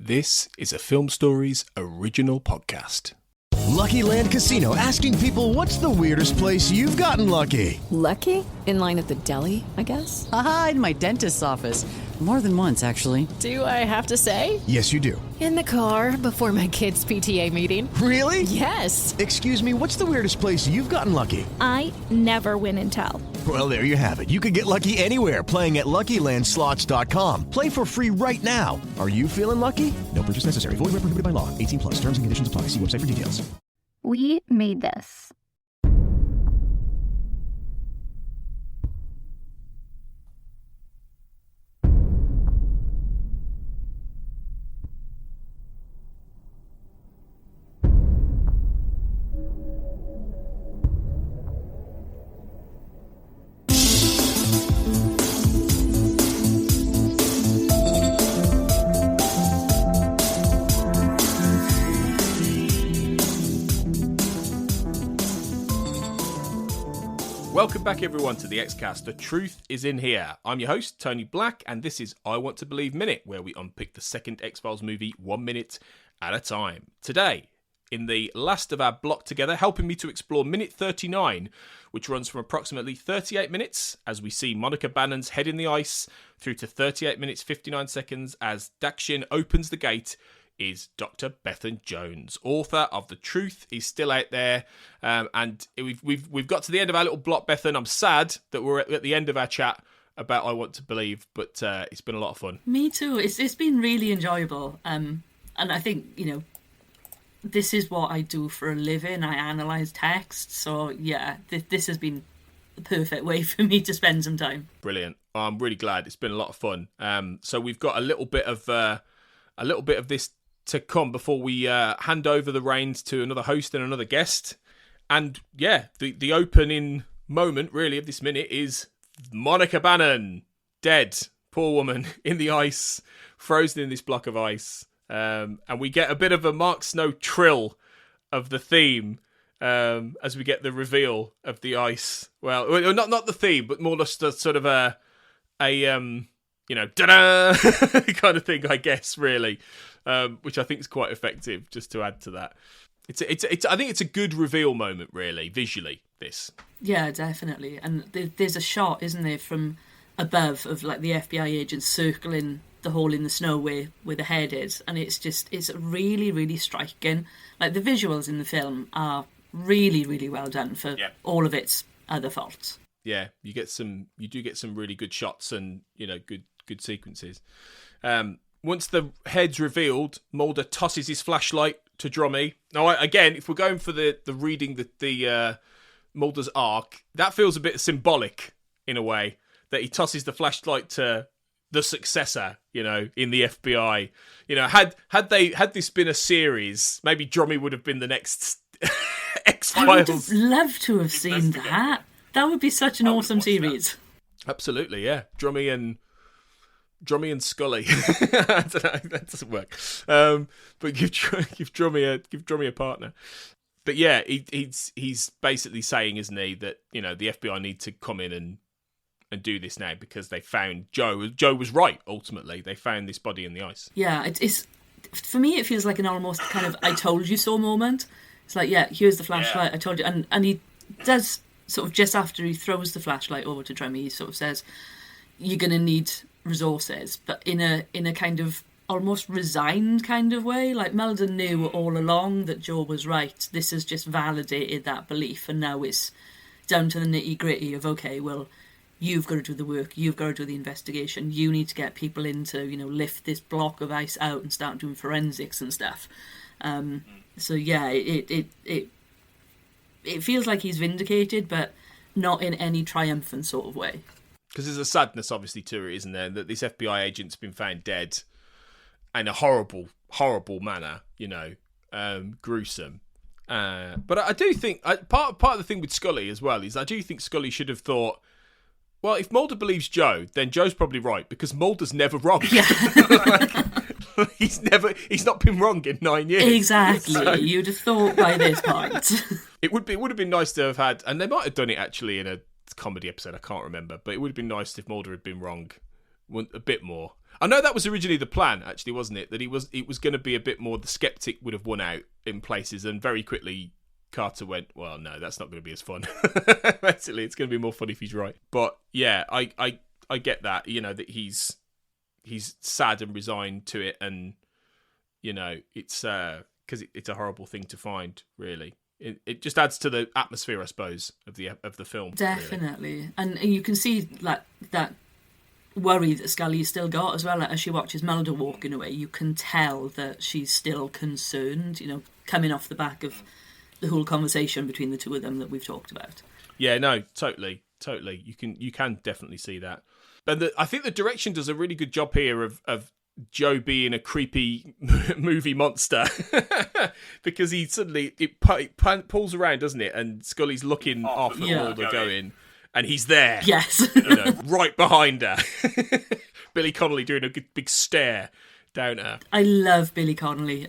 This is a Film Stories original podcast. Lucky Land Casino, asking people, what's the weirdest place you've gotten lucky? Lucky? In line at the deli, I guess? Aha, in my dentist's office. More than once, actually. Do I have to say? Yes, you do. In the car before my kids' PTA meeting. Really? Yes. Excuse me, what's the weirdest place you've gotten lucky? I never win and tell. Well, there you have it. You can get lucky anywhere, playing at LuckyLandSlots.com. Play for free right now. Are you feeling lucky? No purchase necessary. Void where prohibited by law. 18 plus. Terms and conditions apply. See website for details. We made this. Welcome back, everyone, to the Xcast. The truth is in here. I'm your host, Tony Black, and this is I Want to Believe Minute, where we unpick the second X-Files movie 1 minute at a time. Today, in the last of our block together, helping me to explore minute 39, which runs from approximately 38 minutes as we see Monica Bannon's head in the ice through to 38 minutes 59 seconds as Dakshin opens the gate, is Dr. Bethan Jones, author of The Truth Is Still Out There. And we've got to the end of our little block, Bethan. I'm sad that we're at the end of our chat about I Want to Believe, but it's been a lot of fun. Me too. It's been really enjoyable. And I think, you know, this is what I do for a living. I analyse text. So, yeah, this has been the perfect way for me to spend some time. Brilliant. I'm really glad. It's been a lot of fun. So we've got a little bit of this to come before we hand over the reins to another host and another guest. And yeah, the opening moment really of this minute is Monica Bannon, dead, poor woman, in the ice, frozen in this block of ice. And we get a bit of a Mark Snow trill of the theme as we get the reveal of the ice. Well, not the theme, but more just a sort of a da-da kind of thing, I guess, really, which I think is quite effective. Just to add to that, it's I think it's a good reveal moment, really, visually. This, yeah, definitely. And there's a shot, isn't there, from above of like the FBI agents circling the hole in the snow where the head is, and it's really, really striking. Like the visuals in the film are really, really well done for all of its other faults. Yeah, you do get some really good shots and, you know, good sequences. Once the head's revealed, Mulder tosses his flashlight to Drommy. Now, again, if we're going for the reading the Mulder's arc, that feels a bit symbolic in a way, that he tosses the flashlight to the successor, you know, in the FBI. You know, had this been a series, maybe Drommy would have been the next X-Files. I would have loved to have seen that. That would be such an awesome series. That. Absolutely, yeah. Drommy and Scully. I don't know, that doesn't work. But give Drommy a partner. But yeah, he's basically saying, isn't he, that, you know, the FBI need to come in and do this now because they found Joe. Joe was right. Ultimately, they found this body in the ice. Yeah, it's for me. It feels like an almost kind of "I told you so" moment. It's like, yeah, here's the flashlight. I told you, and he does. Sort of just after he throws the flashlight over to Drommy, he sort of says, "You're going to need resources," but in a kind of almost resigned kind of way. Like Mulder knew all along that Joe was right. This has just validated that belief, and now it's down to the nitty gritty of, okay, well, you've got to do the work, you've got to do the investigation, you need to get people in to, you know, lift this block of ice out and start doing forensics and stuff. So yeah, it feels like he's vindicated, but not in any triumphant sort of way. Because there's a sadness, obviously, to it, isn't there? That this FBI agent's been found dead in a horrible, horrible manner, you know, gruesome. But I do think, part of the thing with Scully as well is I do think Scully should have thought, well, if Mulder believes Joe, then Joe's probably right, because Mulder's never wrong. Yeah. He's not been wrong in 9 years. Exactly. So, you'd have thought by this point. It would have been nice to have had, and they might have done it actually in a comedy episode, I can't remember, but it would have been nice if Mulder had been wrong a bit more. I know that was originally the plan, actually, wasn't it? That it was going to be a bit more the skeptic would have won out in places, and very quickly Carter went, well, no, that's not going to be as fun. Basically, it's going to be more fun if he's right. But yeah, I get that, that he's sad and resigned to it, and it's because it's a horrible thing to find, really. It just adds to the atmosphere, I suppose, of the film. Definitely, really. And you can see like that worry that Scully's still got as well. As she watches Mulder walking away, you can tell that she's still concerned. Coming off the back of the whole conversation between the two of them that we've talked about. Yeah, no, totally. You can definitely see that. But I think the direction does a really good job here of Joe being a creepy movie monster because he suddenly it pulls around, doesn't it? And Scully's looking off at Mulder going, and he's there. Yes, right behind her. Billy Connolly doing a good big stare down at her. I love Billy Connolly.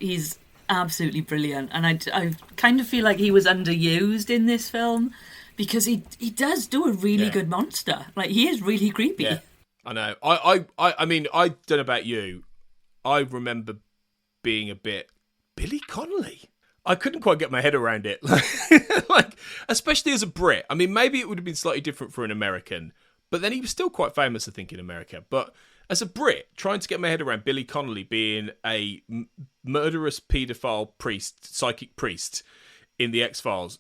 He's absolutely brilliant, and I kind of feel like he was underused in this film because he does do a really good monster. Like, he is really creepy. Yeah. I know. I mean, I don't know about you. I remember being a bit Billy Connolly. I couldn't quite get my head around it. Like, especially as a Brit. I mean, maybe it would have been slightly different for an American, but then he was still quite famous, I think, in America. But as a Brit, trying to get my head around Billy Connolly being a murderous paedophile priest, psychic priest in the X-Files,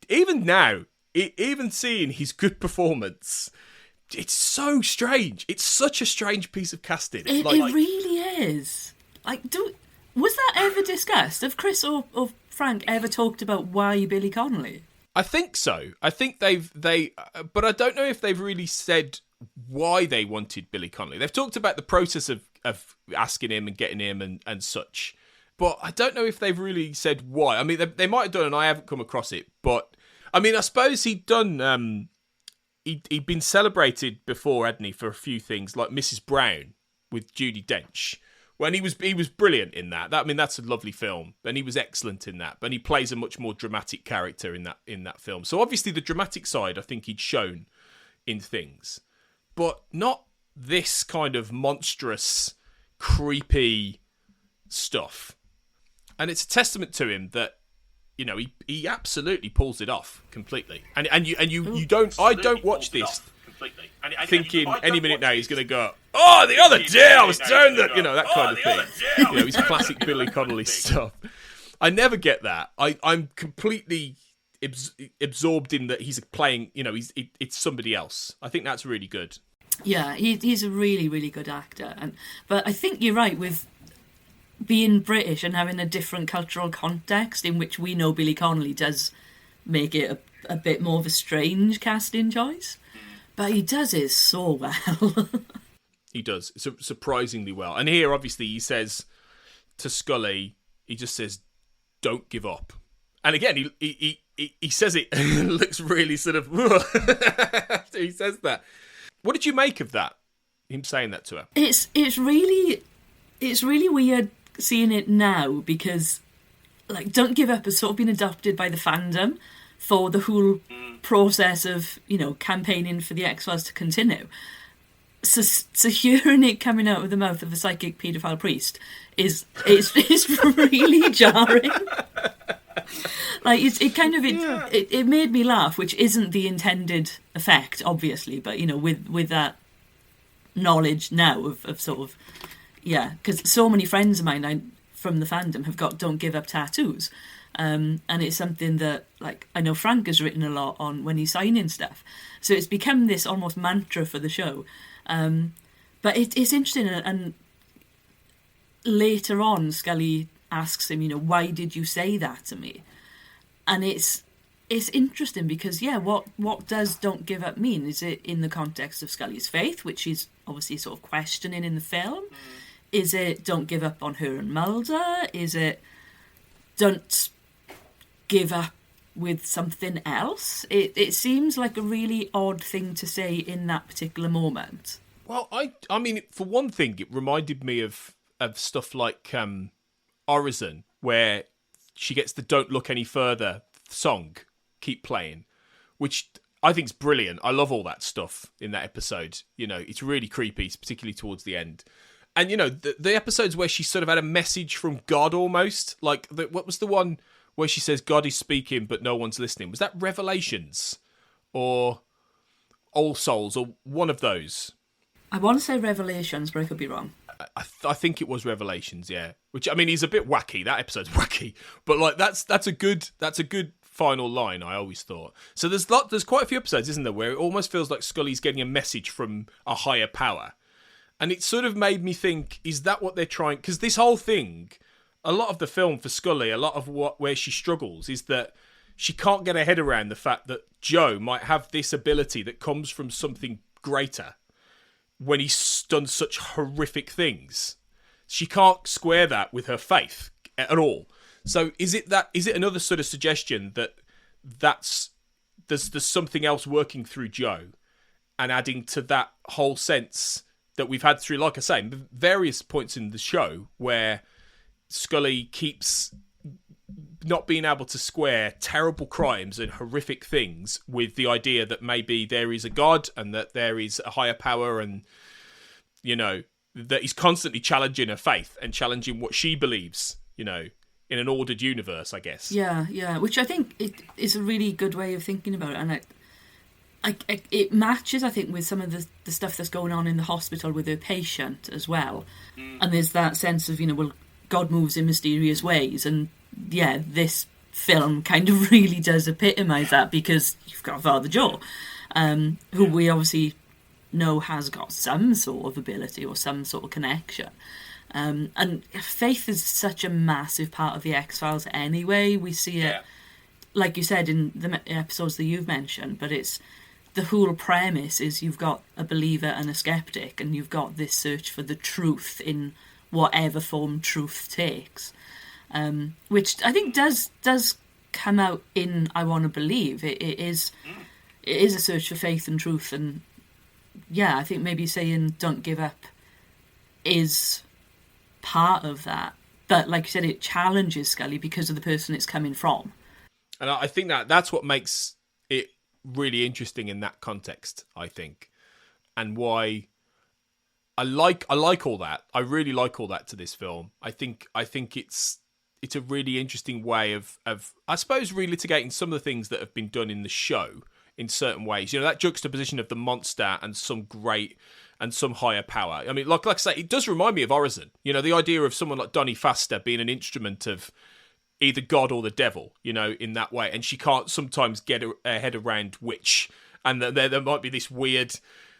even now, even seeing his good performance, it's so strange. It's such a strange piece of casting. It really is. Like, was that ever discussed? Have Chris or Frank ever talked about why Billy Connolly? I think so. I think but I don't know if they've really said why they wanted Billy Connolly. They've talked about the process of asking him and getting him and such, but I don't know if they've really said why. I mean, they might have done, and I haven't come across it. But I mean, I suppose he'd done. He'd been celebrated before, hadn't he, for a few things like Mrs. Brown with Judi Dench. When he was brilliant in that. I mean, that's a lovely film, and he was excellent in that. But he plays a much more dramatic character in that film. So obviously, the dramatic side, I think he'd shown in things, but not this kind of monstrous, creepy stuff. And it's a testament to him that he absolutely pulls it off completely. And you don't. I don't watch this thinking any minute now he's going to go, oh, the other day I was down that, that kind of thing. His classic Billy Connolly stuff. I never get that. I'm completely absorbed in that he's playing, it's somebody else. I think that's really good. Yeah, he's a really, really good actor. But I think you're right with being British and having a different cultural context in which we know Billy Connolly does make it a bit more of a strange casting choice. But he does it so well. He does, surprisingly well. And here, obviously, he says to Scully, he just says, don't give up. And again, he says it and it looks really sort of, after he says that. What did you make of that? Him saying that to her? It's really weird seeing it now because, like, don't give up has sort of been adopted by the fandom for the whole process of, campaigning for the X-Files to continue. So hearing it coming out of the mouth of a psychic paedophile priest is really jarring. Like, it made me laugh, which isn't the intended effect, obviously, but with that knowledge now of sort of, yeah, because so many friends of mine from the fandom have got don't give up tattoos. And it's something that, like, I know Frank has written a lot on when he's signing stuff. So it's become this almost mantra for the show. But it's interesting. And later on, Scully asks him, why did you say that to me? And it's interesting because, yeah, what does don't give up mean? Is it in the context of Scully's faith, which she's obviously sort of questioning in the film? Is it don't give up on her and Mulder? Is it don't give up with something else? It seems like a really odd thing to say in that particular moment. Well, I mean, for one thing, it reminded me of stuff like Horizon, where she gets the "Don't Look Any Further" song keep playing, which I think it's brilliant. I love all that stuff in that episode. You know, it's really creepy, particularly towards the end. And, you know, the episodes where she sort of had a message from God almost, like, what was the one where she says God is speaking but no one's listening? Was that Revelations or All Souls or one of those? I want to say Revelations, but I could be wrong. I think it was Revelations, yeah. Which, I mean, is a bit wacky. That episode's wacky, but like that's a good final line, I always thought. So there's quite a few episodes, isn't there, where it almost feels like Scully's getting a message from a higher power. And it sort of made me think, is that what they're trying? Because this whole thing, a lot of the film for Scully, a lot of where she struggles is that she can't get her head around the fact that Joe might have this ability that comes from something greater when he's done such horrific things. She can't square that with her faith at all. So is it another sort of suggestion that there's something else working through Joe and adding to that whole sense that we've had through, like I say, various points in the show where Scully keeps not being able to square terrible crimes and horrific things with the idea that maybe there is a God and that there is a higher power, and, you know, that he's constantly challenging her faith and challenging what she believes, you know, in an ordered universe, I guess. Yeah, which I think it is a really good way of thinking about it. And it matches, I think, with some of the stuff that's going on in the hospital with her patient as well. And there's that sense of, you know, well, God moves in mysterious ways. And yeah, this film kind of really does epitomise that, because you've got Father Joe, who we obviously know has got some sort of ability or some sort of connection. And faith is such a massive part of the X-Files anyway. We see it, like you said, in the episodes that you've mentioned, but it's the whole premise is you've got a believer and a skeptic, and you've got this search for the truth in whatever form truth takes, which I think does come out in I Want to Believe. It is a search for faith and truth, and yeah, I think maybe saying don't give up is part of that. But like you said, it challenges Scully because of the person it's coming from. And I think that's what makes it really interesting in that context, I think. And why I like all that. I really like all that to this film. I think it's a really interesting way of I suppose relitigating some of the things that have been done in the show in certain ways. You know, that juxtaposition of the monster and some great and some higher power. I mean, like I say, it does remind me of Horizon. You know, the idea of someone like Donnie Faster being an instrument of either God or the devil, you know, in that way. And she can't sometimes get her head around which. And there might be this weird...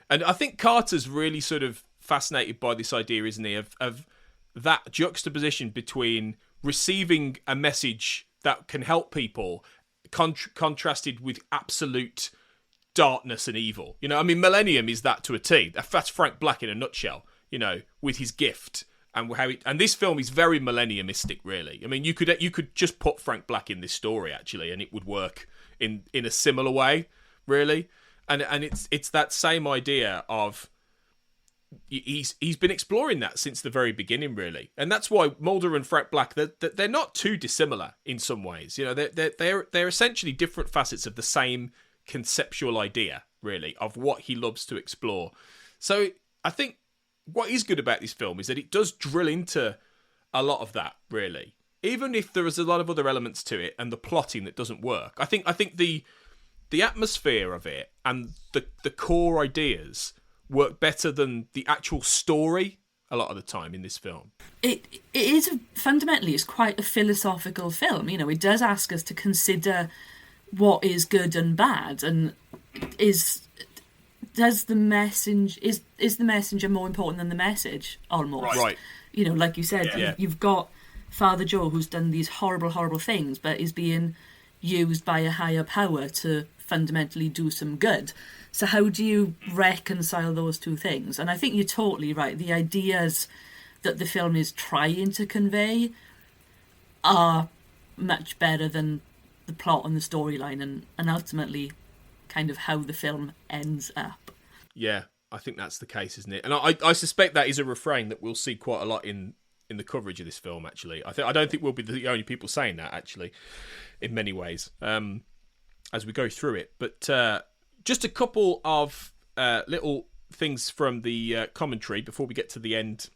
And I think Carter's really sort of fascinated by this idea, isn't he, of that juxtaposition between receiving a message that can help people contrasted with absolute darkness and evil. You know, I mean, Millennium is that to a T. That's Frank Black in a nutshell, you know, with his gift. And and this film is very millenniumistic, really. I mean, you could just put Frank Black in this story, actually, and it would work in a similar way, really. And it's that same idea of he's been exploring that since the very beginning, really. And that's why Mulder and Frank Black, they're not too dissimilar in some ways. You know, they're essentially different facets of the same conceptual idea, really, of what he loves to explore. So I think what is good about this film is that it does drill into a lot of that, really. Even if there is a lot of other elements to it and the plotting that doesn't work. I think the atmosphere of it and the core ideas work better than the actual story a lot of the time in this film. It is fundamentally, it's quite a philosophical film. You know, it does ask us to consider what is good and bad, and is the messenger more important than the message, almost? Right. You know, like you said, you've got Father Joe, who's done these horrible things, but is being used by a higher power to fundamentally do some good. So how do you reconcile those two things? And I think you're totally right. The ideas that the film is trying to convey are much better than the plot and the storyline, and ultimately kind of how the film ends up. Yeah, I think that's the case, isn't it? And I suspect that is a refrain that we'll see quite a lot in the coverage of this film, actually. I don't think we'll be the only people saying that, actually, in many ways, as we go through it. But just a couple of little things from the commentary before we get to the end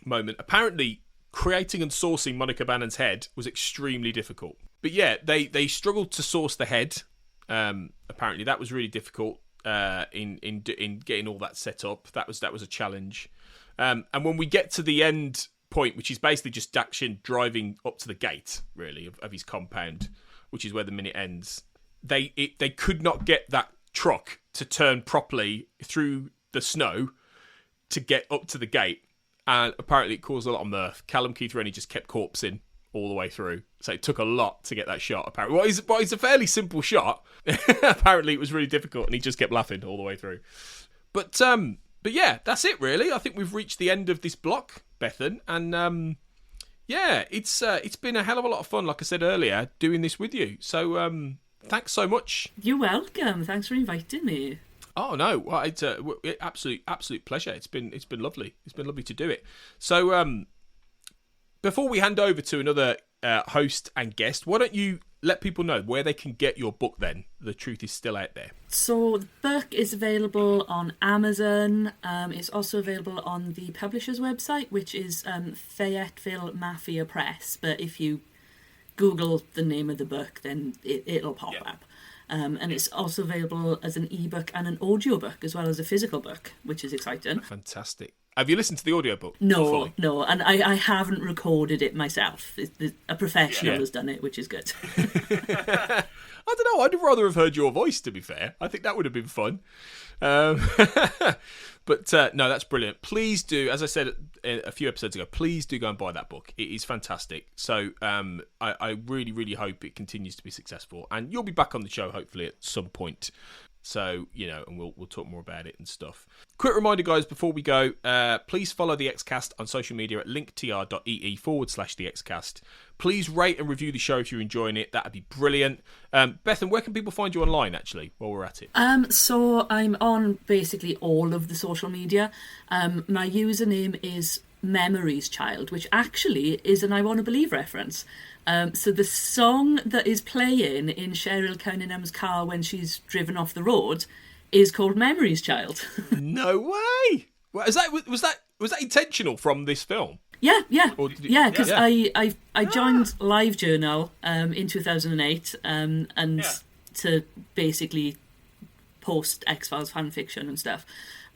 moment. Apparently, creating and sourcing Monica Bannon's head was extremely difficult. But yeah, they struggled to source the head. Apparently, that was really difficult in getting all that set up. That was a challenge. And when we get to the end point, which is basically just Dakshin driving up to the gate, really, of his compound, which is where the minute ends, they could not get that truck to turn properly through the snow to get up to the gate. And apparently it caused a lot of mirth. Callum Keith Rennie just kept corpsing all the way through. So it took a lot to get that shot, apparently. Well, it's a fairly simple shot. Apparently it was really difficult, and he just kept laughing all the way through. But yeah, that's it, really. I think we've reached the end of this block, Bethan. And yeah, it's been a hell of a lot of fun, like I said earlier, doing this with you. So thanks so much. You're welcome. Thanks for inviting me. Oh no! Well, it's absolute pleasure. It's been lovely. It's been lovely to do it. So before we hand over to another host and guest, why don't you let people know where they can get your book? Then The Truth Is Still Out There. So the book is available on Amazon. It's also available on the publisher's website, which is Fayetteville Mafia Press. But if you Google the name of the book, then it'll pop up. And it's also available as an ebook and an audiobook, as well as a physical book, which is exciting. Fantastic. Have you listened to the audiobook? No, and I haven't recorded it myself. A professional has done it, which is good. I don't know. I'd rather have heard your voice, to be fair. I think that would have been fun. But no, that's brilliant. Please do, as I said a few episodes ago, please do go and buy that book. It is fantastic. So I really, really hope it continues to be successful. And you'll be back on the show, hopefully, at some point. So, and we'll talk more about it and stuff. Quick reminder, guys, before we go, please follow the XCast on social media at linktr.ee/the XCast. Please rate and review the show if you're enjoying it. That'd be brilliant. Bethan, where can people find you online, actually, while we're at it? So I'm on basically all of the social media. My username is Memories Child, which actually is an I Want to Believe reference. So the song that is playing in Cheryl Cunningham's car when she's driven off the road is called Memories Child. No way! Well, was that intentional from this film? Yeah, because I joined LiveJournal in 2008 and to basically post X-Files fan fiction and stuff.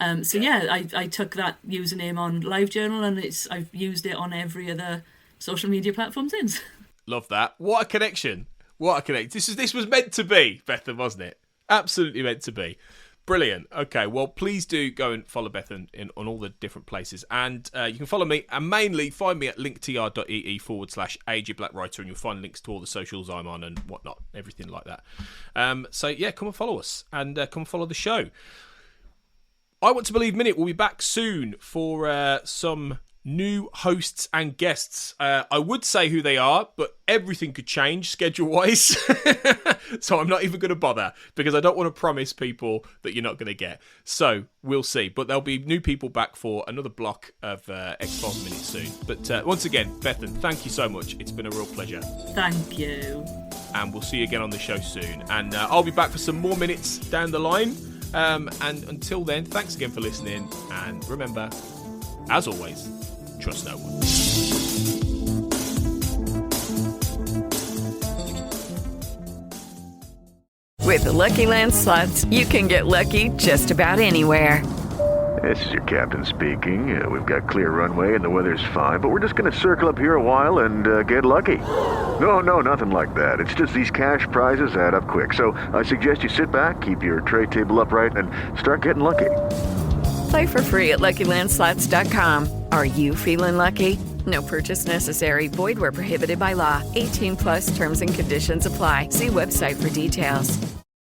I took that username on LiveJournal, and I've used it on every other social media platform since. Love that. What a connection. This was meant to be, Bethan, wasn't it? Absolutely meant to be. Brilliant. Okay, well, please do go and follow Bethan on all the different places. And you can follow me, and mainly find me at linktr.ee/AJ Black Writer, and you'll find links to all the socials I'm on and whatnot, everything like that. So, yeah, come and follow us, and come and follow the show. I Want to Believe Minute will be back soon for some new hosts and guests. I would say who they are, but everything could change schedule-wise. So I'm not even going to bother, because I don't want to promise people that you're not going to get. So we'll see. But there'll be new people back for another block of X-Files Minute soon. But once again, Bethan, thank you so much. It's been a real pleasure. Thank you. And we'll see you again on the show soon. And I'll be back for some more minutes down the line. And until then, thanks again for listening. And remember, as always, trust no one. With the Lucky Land Slots, you can get lucky just about anywhere. This is your captain speaking. We've got clear runway and the weather's fine, but we're just going to circle up here a while and get lucky. No, nothing like that. It's just these cash prizes add up quick. So I suggest you sit back, keep your tray table upright, and start getting lucky. Play for free at LuckyLandSlots.com. Are you feeling lucky? No purchase necessary. Void where prohibited by law. 18+ terms and conditions apply. See website for details.